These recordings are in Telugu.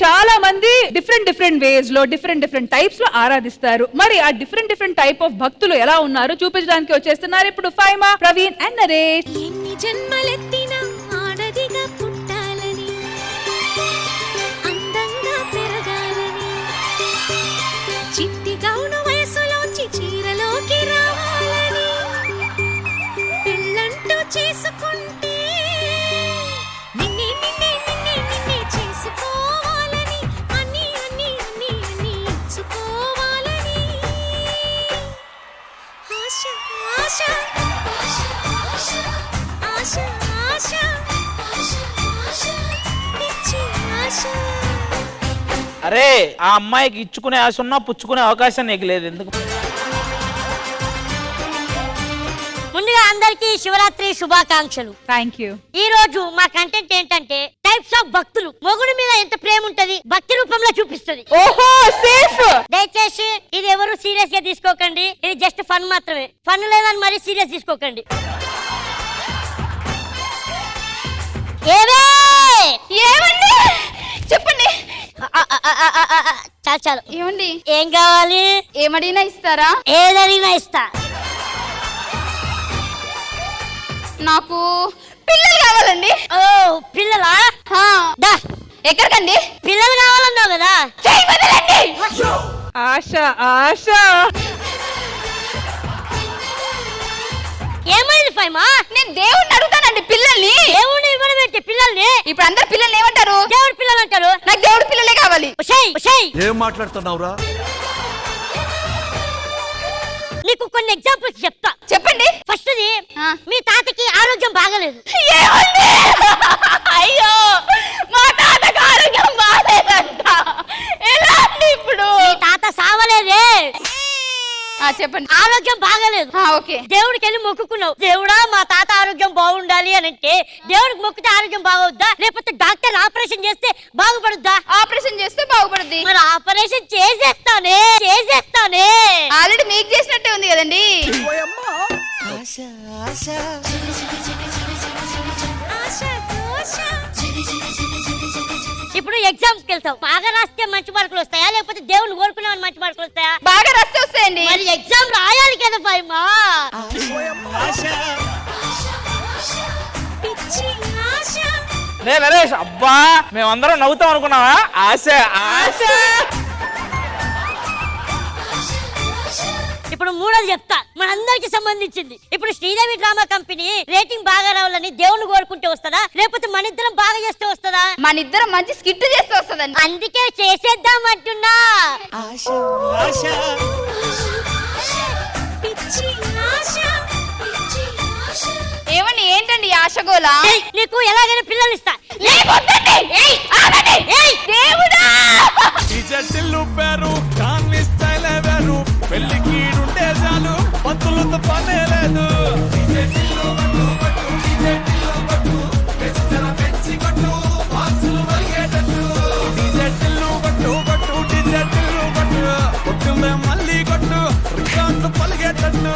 చాలా మంది డిఫరెంట్ వేస్ లో డిఫరెంట్ టైప్స్ లో ఆరాధిస్తారు. మరి ఆ డిఫరెంట్ టైప్ ఆఫ్ భక్తులు ఎలా ఉన్నారో చూపించడానికి వచ్చేస్తున్నారు ఇప్పుడు ఫైమా, ప్రవీణ్ అండ్ నరేష్. ఎన్ని జన్మలెత్తినా ఆడదిగా పుట్టాలని, అందంగా పెరగాలని, చిట్టి గౌను వయసులోంచి చీరలోకి రావాలని, పెళ్ళంటూ చేసుకుంటే నిన్నే నిన్నే నిన్నే నిన్నే చేసుకోవాలని, అన్ని అన్ని అన్ని అన్ని ఇచ్చుకోవాలని ఆశ ఆశ ఆశ ఆశ పిచ్చి ఆశ. అరే ఆ అమ్మాయికి ఇచ్చుకునే ఆశ ఉన్నా పుచ్చుకునే అవకాశం నీకు లేదు ఎందుకు? ముందుగా అందరికీ శివరాత్రి శుభాకాంక్షలు. Thank you. ఈ రోజు మా కంటెంట్ ఏంటంటే టైప్స్ ఆఫ్ భక్తులు. మొగుడు మీద ఎంత ప్రేమ ఉంటది భక్తి రూపంలో చూపిస్తుంది. ఓహో సేఫ్. దయచేసి ఇది ఎవరు సీరియస్ గా తీసుకోకండి, ఇది జస్ట్ ఫన్ మాత్రమే. ఫన్ లేదని మరీ సీరియస్ తీసుకోకండి. ఏమండి చెప్పండి. చాలు చాలు. ఏమండి ఏం కావాలి? ఏమడిగినా ఇస్తారా? ఏదైనా ఇస్తా. నాకు పిల్లలు కావాలండి. ఓ పిల్లలా? దా. ఎక్కడికండి? పిల్లలు కావాలన్నావు కదా. చెయ్యి వదలండి. ఆశ ఆశ. ఏమైంది ఫైమా? నేను దేవుడిని అడుగుతానండి పిల్లల్ని. దేవుడిని ఇవ్వడం ఏంటి పిల్లల్ని? ఇప్పుడు అందరు పిల్లల్ని ఏమంటారు? దేవుడి పిల్లలు అంటారు. నాకు దేవుడి పిల్లలే కావాలి. ఏం మాట్లాడుతున్నావురా? నీకు కొన్ని ఎగ్జాంపుల్స్ చెప్తా. చెప్పండి. ఫస్ట్ మీ తాతకి ఆరోగ్యం బాగలేదు. అయ్యో మా తాతకు ఆరోగ్యం బాగాలేదంట. ఎలా అండి ఇప్పుడు? మీ తాత సావలేదే. చెప్పండి. ఆరోగ్యం బాగలేదు. ఓకే. దేవుడికి వెళ్ళి మొక్కుకున్నావు, దేవుడా మా తాత ఆరోగ్యం బాగుండాలి అని అంటే దేవుడికి మొక్కితే ఆరోగ్యం బాగవుద్దా, లేకపోతే డాక్టర్ ఆపరేషన్ చేస్తే బాగుపడుద్దా? ఆపరేషన్ చేస్తే బాగుపడుద్ది. మరి ఆపరేషన్ చేసేస్తానే. ఆల్రెడీ మీకు చేసినట్టే ఉంది కదండి. ఇప్పుడు ఎగ్జామ్ కి వెళ్తావు, బాగా రాస్తే మంచి మార్కులు వస్తాయా, లేకపోతే దేవుని కోరుకున్నామని మంచి మార్కులు వస్తాయా? బాగా రాస్తే వస్తాయండి. మరి ఎగ్జామ్ రాయాలి కదా ఫైమా. నరేష్ అబ్బా మేమందరం నవ్వుతాం అనుకున్నావా? ఆశ ఆశ. ఇప్పుడు మూడోది చెప్తా, మనందరికి సంబంధించింది. ఇప్పుడు శ్రీదేవి డ్రామా కంపెనీ రేటింగ్ బాగా రావాలని దేవుని కోరుకుంటే వస్తుందా, లేకపోతే మన ఇద్దరం బాగా చేస్తే వస్తుందా? మన ఇద్దరం మంచి స్కిట్ చేస్తే వస్తుందండి. అందుకే చేసేద్దాం అంటున్నా. ఏమని ఏంటండి ఆశగోళ? నీకు ఎలాగైనా పిల్లలు ఇస్తా. దేవుడా పెళ్లికి ఉంటే చాలు పంతులతో పనే లేదు. మళ్ళీ కొట్టు రికార్డు పలిగేటట్టు.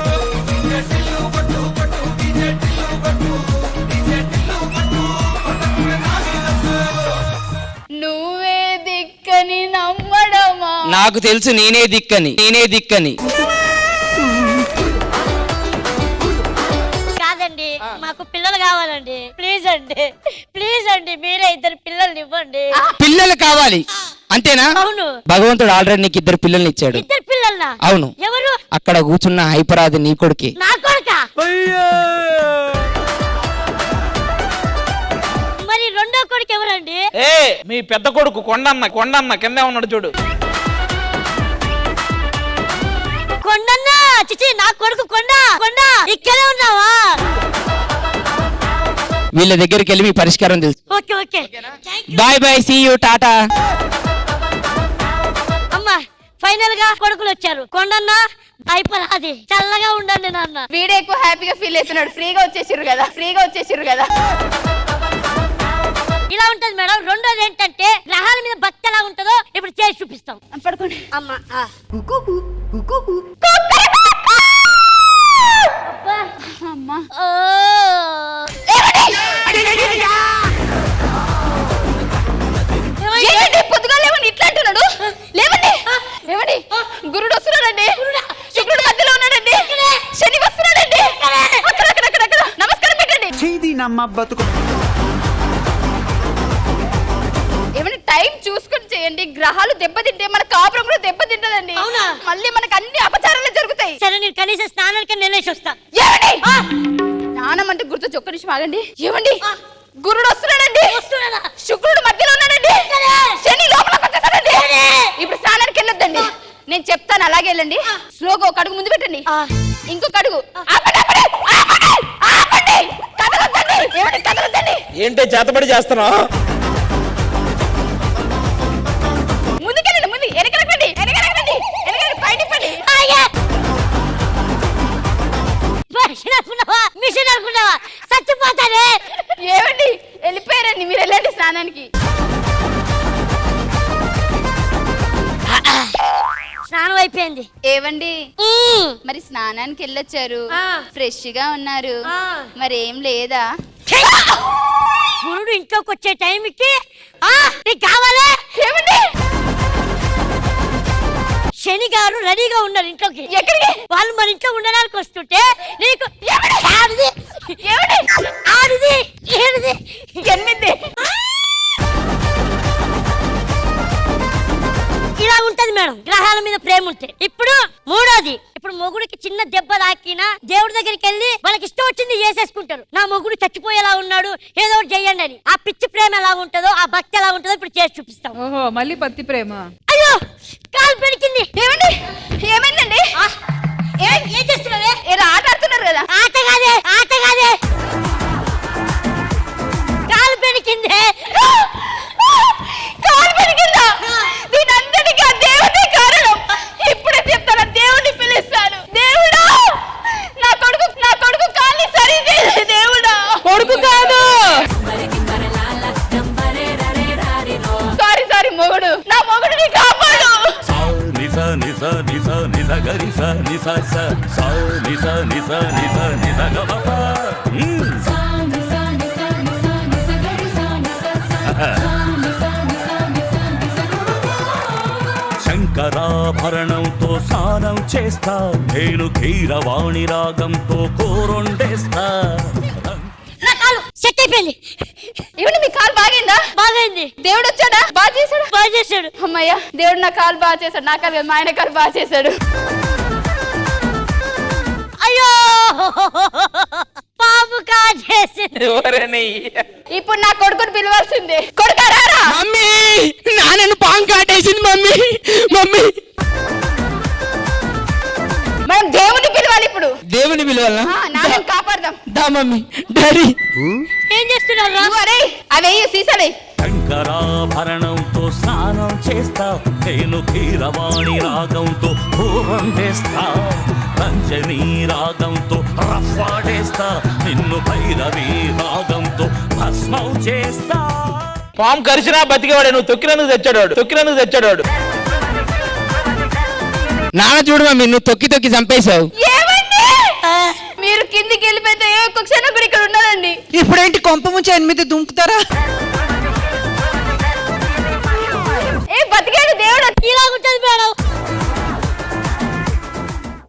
నువ్వే దిక్కని నమ్మడమా? నాకు తెలుసు నేనే దిక్కని. కాదండి, మాకు పిల్లలు కావాలండి. ప్లీజ్ అండి మీరే ఇద్దరు పిల్లల్ని ఇవ్వండి. పిల్లలు కావాలి అంతేనా? అవును. భగవంతుడు ఆల్రెడీ నీకు ఇద్దరు పిల్లల్ని ఇచ్చాడు. ఇద్దరు పిల్లల్నా? అవును. ఎవరు? అక్కడ కూర్చున్న హైపరాది నీ కొడుకే. నా కొడుకా? మరి రెండో కొడుకు ఎవరండి? మీ పెద్ద కొడుకు కొండన్న కింద ఉన్నాడు చూడు. కొండన్నా? చిచి నా కొడుకు కొండ ఇక్కడే ఉన్నావా? వీళ్ళ దగ్గరికి వెళ్ళి మీ పరిష్కారం తెలుసు. Okay. Bye see you tata. అమ్మా ఫైనల్ గా కొడుకులు వచ్చారు. కొండన్నా అయిపోరాది చల్లగా ఉండండి నాన్న. వీడే ఎక్కువ హ్యాపీగా ఫీల్ అవుతున్నాడు. ఫ్రీగా వచ్చేసారు కదా. ఇలా ఉంటది మేడం. రెండోది ఏంటంటే గ్రహాల మీద భక్తి ఎలా ఉంటుందో ఇప్పుడు చేసి చూపిస్తాం. పడుకోండి. అమ్మా అమ్మా పొద్దుగా పోయిందమ్మ బతుకు. ఏమైనా టైం చూసుకొని చేయండి. గ్రహాలు దెబ్బతింటే మన కాపురం కూడా దెబ్బతింటదండి. అవునా? మళ్ళీ మనకు అన్ని అపచారాలు జరుగుతాయి. సరే నేను కనీసం స్నానానికి వెళ్ళేసి వస్తా. ఏమండి? స్నానం అంటే గుర్తొచ్చి ఒక్క నిమిషం ఆగండి. ఏమండి? గురుడు వస్తున్నాడండి. వస్తున్నాడా? శుక్రుడు మధ్యలో ఉన్నాడండి. శని లోపలికి వచ్చేసాడండి. ఇప్పుడు స్నానానికి వెళ్ళొద్దండి. నేను చెప్తాను అలాగే వెళ్ళండి. స్లోగా ఒక అడుగు ముందు పెట్టండి. ఇంకొక అడుగు. ఆపండి, ఆపండి, ఆపండి, ఆపండి. కదలొద్దండి. ఏమండి? కదలొద్దండి. ఏంటి చేతబడి చేస్తున్నావు? ముందుకెళ్ళండి. ముందు వెనకరండి, వెనకరండి, వెనకరండి, పైన తిప్పండి. మిషన్ అనుకున్నావా? చచ్చిపోతానే. ఏమండి? వెళ్ళిపోయారండి. మీరు వెళ్ళండి స్నానానికి. స్నానం అయిపోయింది. ఏవండి? మరి స్నానానికి వెళ్ళొచ్చారు, ఫ్రెష్ గా ఉన్నారు, మరి ఏం లేదా? గురుడు ఇంట్లోకి వచ్చే టైంకి నీకు కావాలా? ఏమండి? శని గారు రెడీగా ఉన్నారు ఇంట్లోకి. ఎక్కడికి? వాళ్ళు మన ఇంట్లో ఉండడానికి వస్తుంటే నీకు ఆడిది ఏమండి? ఆడిది ఏడిది 8. ఇలా ఉంటది మేడం గ్రహాల మీద ప్రేమ ఉంటే. ఇప్పుడు మూడోది, ఇప్పుడు మొగుడికి చిన్న దెబ్బ తాకినా దేవుడి దగ్గరికి వెళ్ళి వాళ్ళకి ఇష్టం వచ్చింది చేసేసుకుంటారు. నా మొగుడు చచ్చిపోయేలా ఉన్నాడు, ఏదో ఒకటి చెయ్యండి అని. ఆ పిచ్చి ప్రేమ ఎలా ఉంటుందో, ఆ భక్తి ఎలా ఉంటుందో ఇప్పుడు చేసి చూపిస్తాం. ఓహో, మళ్ళీ పత్తి ప్రేమ. అయ్యో కాలు పెరికింది. ఏమండి? ఏమైందండి? ఏం చేస్తున్నావే? ఏదో ఆట ఆడుతున్నారు కదా. ఆట కాదే, ఆట కాదే, కాలు పెరికింది. కాలు పెరిగిందా? దీనంతటికీ ఆ దేవుడే కారణం. ఇప్పుడే చెప్తాను, దేవుడిని పిలుస్తాను. దేవుడా, నా కొడుకు కాల్ని సరిచేసి దేవుడా. కొడుకు కాదు, సారీ మొగుడు, నా మొగుడిని కాపాడు. నిస నిస నిస నిస గరిస నిస స స నిస నిస నిస నిస గమప. శంకరాభరణంతో స్నానం చేస్తా, నేను కీరవాణి రాగంతో కూరొండేస్తా. నా కాలు సెట్ అయిపోయింది. ఇవన్నీ మీ కాలు బాగైందా? బాగైంది. దేవుడు వచ్చాడా? బాగా చేశాడు. బాగా చేశాడు. అమ్మయ్యా, దేవుడు నా కాలు బాగా చేశాడు. నా కాలు కాదు, మా ఆయన కాలు బాగా చేశాడు. అయ్యో పాము కాజేసింది. ఎవరని? ఇప్పుడు నా కొడుకుని పిలవాల్సిందే. కొడుకారా? మమ్మీ నాన్నను పాము కాటేసింది మమ్మీ. మమ్మీ మనం దేవుని పిలవాలి ఇప్పుడు. దేవుని పిలవాలా? నాన్నని కాపాడదాం. దా మమ్మీ. డాడీ ఏం చేస్తున్నారు? అరే అవేయ్యి సీసాలే. శంకరాభరణంతో స్నానం చేస్తా, నేను కీరవాణి రాగంతో కూరొండేస్తా. పంచనీ రాగంతో రఫాడేస్తా, నిన్ను భైరవి రాగంతో భస్మం చేస్తా. పాము కరిచినా బతికేవాడే, నువ్వు తొక్కినందుకు తెచ్చాడు, తొక్కినందుకు తెచ్చాడు. నాన్న చూడు మమ్మీ, నువ్వు తొక్కి తొక్కి చంపేశావు. ఏమండి? మీరు కిందికి వెళ్ళిపోతే ఏ ఒక్క క్షణం కూడా ఇక్కడ ఉన్నదండి. ఇప్పుడేంటి కొంప ముంచి 8 దుంకుతారా? ఏ బతికాడు దేవుడు. ఇలా ఉంటుంది మేడం.